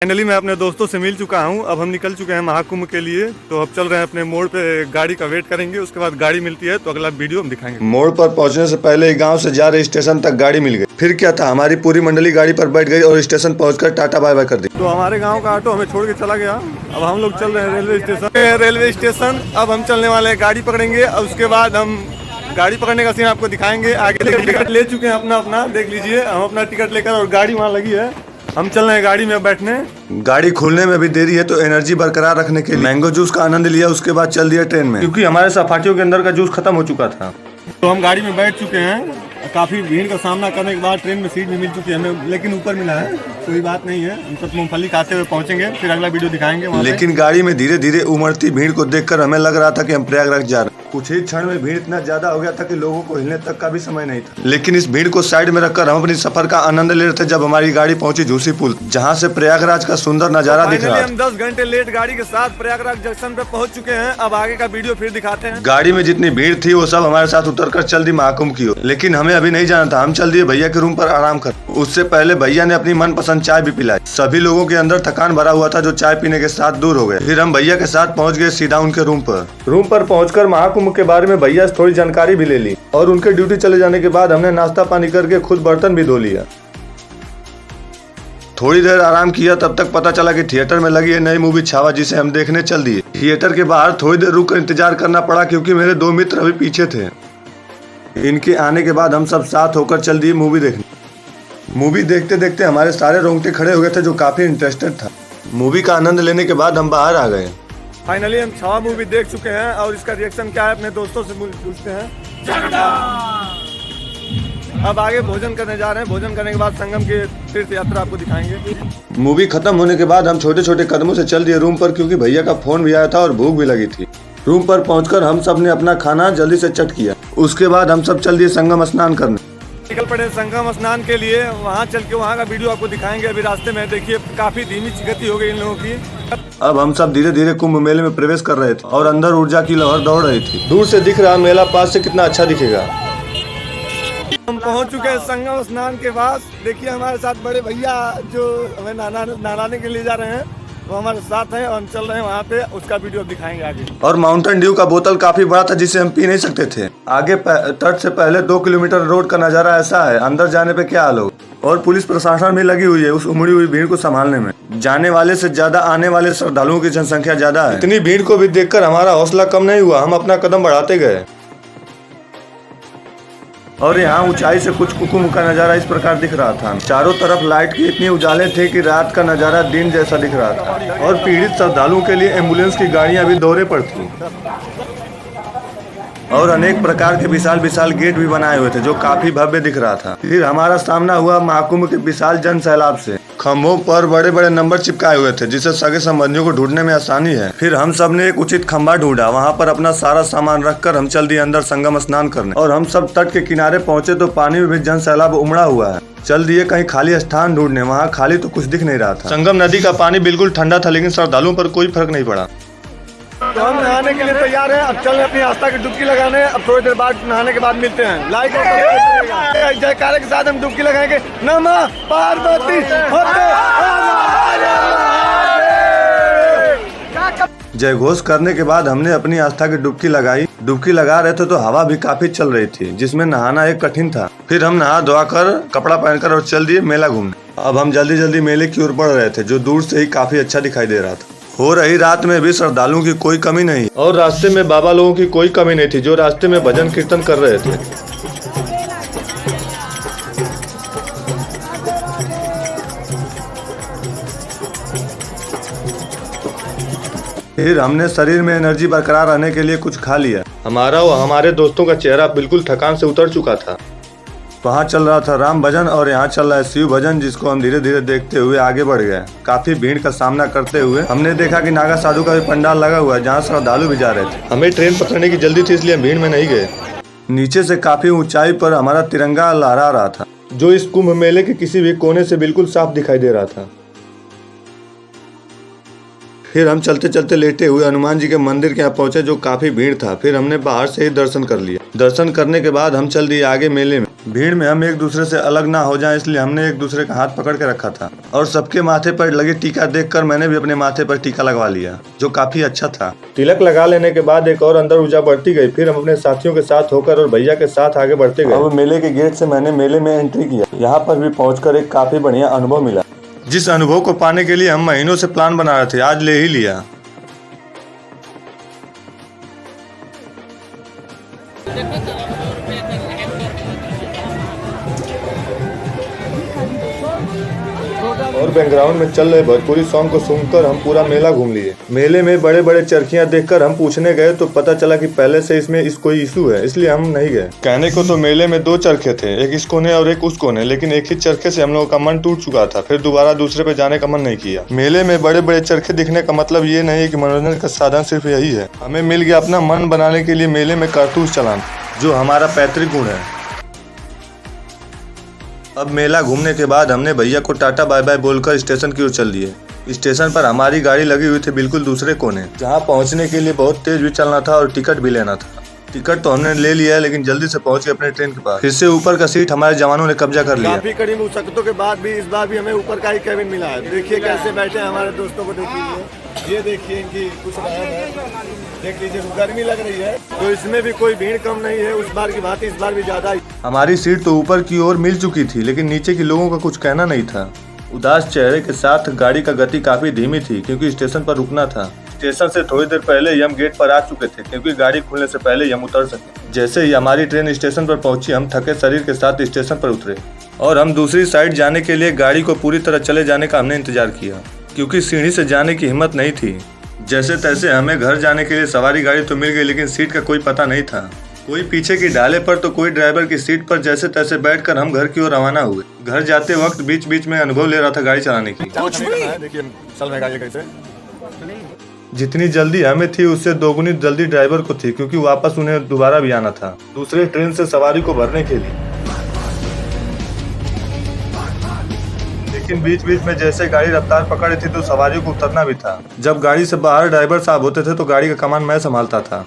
Finally मैं अपने दोस्तों से मिल चुका हूं। अब हम निकल चुके हैं महाकुंभ के लिए, तो अब चल रहे हैं अपने मोड़ पे, गाड़ी का वेट करेंगे। उसके बाद गाड़ी मिलती है तो अगला वीडियो हम दिखाएंगे। मोड़ पर पहुंचने से पहले ही गांव से जा रहे स्टेशन तक गाड़ी मिल गई। फिर क्या था, हमारी पूरी मंडली गाड़ी पर बैठ गई और स्टेशन पहुंचकर टाटा बाय बाय कर दी। तो हमारे गाँव का ऑटो हमें छोड़ के चला गया। अब हम लोग चल रहे हैं रेलवे स्टेशन। अब हम चलने वाले हैं, गाड़ी पकड़ेंगे और उसके बाद हम गाड़ी पकड़ने का सीन आपको दिखाएंगे। आगे टिकट ले चुके हैं अपना देख लीजिए। हम अपना टिकट लेकर, और गाड़ी वहाँ लगी है, हम चल रहे हैं गाड़ी में बैठने। गाड़ी खुलने में भी देरी है तो एनर्जी बरकरार रखने के लिए मैंगो जूस का आनंद लिया। उसके बाद चल दिया ट्रेन में, क्योंकि हमारे सफाटियों के अंदर का जूस खत्म हो चुका था। तो हम गाड़ी में बैठ चुके हैं। काफी भीड़ का सामना करने के बाद ट्रेन में सीट भी मिल चुकी है हमें, लेकिन ऊपर मिला है, कोई बात नहीं है। हम सब मूंगफली खाते हुए पहुंचेंगे, फिर अगला वीडियो दिखाएंगे वहाँ पे। लेकिन गाड़ी में धीरे धीरे उमड़ती भीड़ को देखकर हमें लग रहा था कि हम प्रयागराज जा रहे हैं। कुछ ही क्षण में भीड़ इतना ज्यादा हो गया था कि लोगों को हिलने तक का भी समय नहीं था। लेकिन इस भीड़ को साइड में रखकर हम अपनी सफर का आनंद ले रहे थे जब हमारी गाड़ी पहुंची झूसी पुल, जहां से प्रयागराज का सुंदर नजारा दिख रहा है। हम 10 घंटे लेट गाड़ी के साथ प्रयागराज जंक्शन पे पहुंच चुके हैं। अब आगे का वीडियो फिर दिखाते हैं। गाड़ी में जितनी भीड़ थी वो सब हमारे साथ उतरकर चल दी महाकुंभ की ओर। लेकिन हमें अभी नहीं जाना था, हम चल दिए भैया के रूम पर आराम कर। उससे पहले भैया ने अपनी मनपसंद चाय भी पिलाई। सभी लोगों के अंदर थकान भरा हुआ था जो चाय पीने के साथ दूर हो गए। फिर हम भैया के साथ पहुंच गए सीधा उनके रूम पर। रूम पर पहुंचकर महाकुंभ के बारे में भैया से थोड़ी जानकारी भी ले ली, और उनके ड्यूटी चले जाने के बाद हमने नाश्ता पानी करके खुद बर्तन भी धो लिया। थोड़ी देर आराम किया, तब तक पता चला कि थिएटर में लगी है नई मूवी छावा, जिसे हम देखने चल दिए। थिएटर के बाहर थोड़ी देर रुक कर इंतजार करना पड़ा, क्योंकि मेरे 2 मित्र अभी पीछे थे। इनके आने के बाद हम सब साथ होकर चल दिए मूवी देखने। मूवी देखते देखते हमारे सारे रोंगटे खड़े हो गए थे, जो काफी इंटरेस्टेड था। मूवी का आनंद लेने के बाद हम बाहर आ गए। फाइनली हम छावा मूवी देख चुके हैं, और इसका रिएक्शन क्या है अपने दोस्तों से पूछते हैं। अब आगे भोजन करने जा रहे हैं। भोजन करने के बाद संगम की तीर्थ यात्रा आपको दिखाएंगे। मूवी खत्म होने के बाद हम छोटे छोटे कदमों से चल दिए रूम पर, क्योंकि भैया का फोन भी आया था और भूख भी लगी थी। रूम पर पहुंचकर हम सब ने अपना खाना जल्दी से चट किया। उसके बाद हम सब चल दिए संगम स्नान करने। निकल पड़े संगम स्नान के लिए। वहाँ चल के वहाँ का वीडियो आपको दिखाएंगे। अभी रास्ते में देखिए काफी धीमी गति हो गई इन लोगों की। अब हम सब धीरे धीरे कुंभ मेले में प्रवेश कर रहे थे, और अंदर ऊर्जा की लहर दौड़ रही थी। दूर से दिख रहा मेला पास से कितना अच्छा दिखेगा। हम पहुंच चुके हैं संगम स्नान के पास। देखिए हमारे साथ बड़े भैया जो हमें नहलाने के लिए जा रहे हैं, वो हमारे साथ हैं, और हम चल रहे हैं वहाँ पे। उसका वीडियो दिखाएंगे आगे। और माउंटेन ड्यू का बोतल काफी बड़ा था, जिसे हम पी नहीं सकते थे। आगे तट से पहले 2 किलोमीटर रोड का नजारा ऐसा है, अंदर जाने पे क्या हाल हो। और पुलिस प्रशासन भी लगी हुई है उस उमड़ी हुई भीड़ को संभालने में। जाने वाले से ज्यादा आने वाले श्रद्धालुओं की जनसंख्या ज्यादा है। इतनी भीड़ को भी देखकर हमारा हौसला कम नहीं हुआ, हम अपना कदम बढ़ाते गए। और यहाँ ऊंचाई से कुछ कुंभ का नजारा इस प्रकार दिख रहा था। चारों तरफ लाइट के इतने उजाले थे कि रात का नजारा दिन जैसा दिख रहा था। और पीड़ित श्रद्धालुओं के लिए एम्बुलेंस की गाड़ियां भी दौरे पर थी, और अनेक प्रकार के विशाल विशाल गेट भी बनाए हुए थे, जो काफी भव्य दिख रहा था। फिर हमारा सामना हुआ महाकुंभ के विशाल जन सैलाब से। खम्भों पर बड़े बड़े नंबर चिपकाए हुए थे, जिससे सगे संबंधियों को ढूंढने में आसानी है। फिर हम सब ने एक उचित खंभा ढूंढा, वहाँ पर अपना सारा सामान रखकर हम चल दिए अंदर संगम स्नान करने। और हम सब तट के किनारे पहुंचे तो पानी में भी जन सैलाब उमड़ा हुआ है। चल दिए कहीं खाली स्थान ढूंढने, वहाँ खाली तो कुछ दिख नहीं रहा था। संगम नदी का पानी बिल्कुल ठंडा था, लेकिन श्रद्धालुओं पर कोई फर्क नहीं पड़ा। तो हम नहाने के लिए तैयार हैं। अब चल रहे अपनी आस्था की डुबकी लगाने। अब थोड़ी देर बाद नहाने के बाद मिलते हैं। लाइक और जयकारे के साथ हम डुबकी लगाएंगे। नमः पार्वती जय घोष करने के बाद हमने अपनी आस्था की डुबकी लगाई। डुबकी लगा रहे थे तो हवा भी काफी चल रही थी, जिसमें नहाना एक कठिन था। फिर हम नहा धोआ कर कपड़ा पहनकर और चल दिए मेला घूमने। अब हम जल्दी जल्दी मेले की ओर बढ़ रहे थे, जो दूर से ही काफी अच्छा दिखाई दे रहा था। हो रही रात में भी श्रद्धालुओं की कोई कमी नहीं, और रास्ते में बाबा लोगों की कोई कमी नहीं थी, जो रास्ते में भजन कीर्तन कर रहे थे। फिर हमने शरीर में एनर्जी बरकरार रहने के लिए कुछ खा लिया। हमारा और हमारे दोस्तों का चेहरा बिल्कुल थकान से उतर चुका था। वहाँ चल रहा था राम भजन, और यहाँ चल रहा है शिव भजन, जिसको हम धीरे धीरे देखते हुए आगे बढ़ गए। काफी भीड़ का सामना करते हुए हमने देखा कि नागा साधु का भी पंडाल लगा हुआ है, जहाँ श्रद्धालु भी जा रहे थे। हमें ट्रेन पकड़ने की जल्दी थी, इसलिए हम भीड़ में नहीं गए। नीचे से काफी ऊंचाई पर हमारा तिरंगा लहरा रहा था, जो इस कुंभ मेले के किसी भी कोने से बिल्कुल साफ दिखाई दे रहा था। फिर हम चलते चलते लेटे हुए हनुमान जी के मंदिर के यहाँ पहुंचे, जो काफी भीड़ था। फिर हमने बाहर से ही दर्शन कर लिया। दर्शन करने के बाद हम चल दिए आगे मेले में। भीड़ में हम एक दूसरे से अलग ना हो जाएं, इसलिए हमने एक दूसरे का हाथ पकड़ के रखा था। और सबके माथे पर लगे टीका देखकर मैंने भी अपने माथे पर टीका लगवा लिया, जो काफी अच्छा था। तिलक लगा लेने के बाद एक और अंदर ऊर्जा बढ़ती गई। फिर हम अपने साथियों के साथ होकर और भैया के साथ आगे बढ़ते गए। अब मेले के गेट से मैंने मेले में एंट्री किया। यहाँ पर भी पहुंचकर एक काफी बढ़िया अनुभव मिला, जिस अनुभव को पाने के लिए हम महीनों से प्लान बना रहे थे, आज ले ही लिया। और बैकग्राउंड में चल रहे भोजपुरी सॉन्ग को सुनकर हम पूरा मेला घूम लिए। मेले में बड़े बड़े चरखियां देखकर हम पूछने गए तो पता चला कि पहले से इसमें कोई इशू है, इसलिए हम नहीं गए। कहने को तो मेले में 2 चरखे थे, एक इस कोने और एक उस कोने, लेकिन एक ही चरखे से हम लोगों का मन टूट चुका था। फिर दोबारा दूसरे पे जाने का मन नहीं किया। मेले में बड़े बड़े चरखे दिखने का मतलब ये नहीं है कि मनोरंजन का साधन सिर्फ यही है। हमें मिल गया अपना मन बनाने के लिए मेले में कारतूस चलाना, जो हमारा पैतृक गुण है। अब मेला घूमने के बाद हमने भैया को टाटा बाय बाय बोलकर स्टेशन की ओर चल दिए। स्टेशन पर हमारी गाड़ी लगी हुई थी बिल्कुल दूसरे कोने, जहां पहुंचने के लिए बहुत तेज भी चलना था और टिकट भी लेना था। टिकट तो हमने ले लिया है, लेकिन जल्दी से पहुंच गए अपने ट्रेन के पास। फिर से ऊपर का सीट हमारे जवानों ने कब्जा कर लिया। काफी कड़ी मुशक्कतों के बाद भी इस बार भी हमें ऊपर का ही केबिन मिला है। देखिए कैसे बैठे हैं हमारे दोस्तों को, देखिए ये देखिए इनकी कुछ देख लीजिए, गर्मी लग रही है तो इसमें भी कोई भीड़ कम नहीं है उस बार की भांति, इस बार भी ज्यादा। हमारी सीट तो ऊपर की ओर मिल चुकी थी, लेकिन नीचे के लोगों का कुछ कहना नहीं था। उदास चेहरे के साथ गाड़ी का गति काफी धीमी थी, क्योंकि स्टेशन पर रुकना था। स्टेशन से थोड़ी देर पहले ही हम गेट पर आ चुके थे, क्योंकि गाड़ी खुलने से पहले ही हम उतर सके। जैसे ही हमारी ट्रेन स्टेशन पर पहुंची, हम थके शरीर के साथ स्टेशन पर उतरे और हम दूसरी साइड जाने के लिए गाड़ी को पूरी तरह चले जाने का हमने इंतजार किया, क्योंकि सीढ़ी से जाने की हिम्मत नहीं थी। जैसे तैसे हमें घर जाने के लिए सवारी गाड़ी तो मिल गई, लेकिन सीट का कोई पता नहीं था। कोई पीछे की डाले पर तो कोई ड्राइवर की सीट पर। जैसे तैसे बैठकर हम घर की ओर रवाना हुए। घर जाते वक्त बीच बीच में अनुभव ले रहा था गाड़ी चलाने की। जितनी जल्दी हमें थी उससे दोगुनी जल्दी ड्राइवर को थी, क्योंकि वापस उन्हें दोबारा भी आना था दूसरे ट्रेन से सवारी को भरने के लिए। लेकिन बीच बीच में जैसे गाड़ी रफ्तार पकड़ रही थी तो सवारियों को उतरना भी था। जब गाड़ी से बाहर ड्राइवर साहब होते थे तो गाड़ी का कमान मैं संभालता था,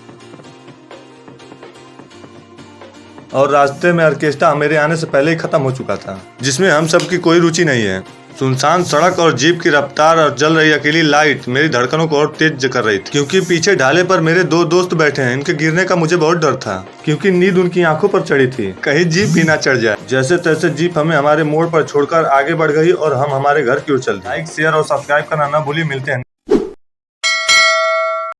और रास्ते में ऑर्केस्ट्रा मेरे आने से पहले ही खत्म हो चुका था, जिसमें हम सब की कोई रुचि नहीं है। सुनसान सड़क और जीप की रफ्तार और जल रही अकेली लाइट मेरी धड़कनों को और तेज कर रही थी, क्योंकि पीछे ढाले पर मेरे 2 दोस्त बैठे हैं। इनके गिरने का मुझे बहुत डर था, क्योंकि नींद उनकी आंखों पर चढ़ी थी, कहीं जीप भी ना चढ़ जाए। जैसे तैसे जीप हमें हमारे मोड़ पर छोड़कर आगे बढ़ गई और हम हमारे घर की ओर चल दिए। लाइक, शेयर और सब्सक्राइब करना न भूलिए। मिलते हैं।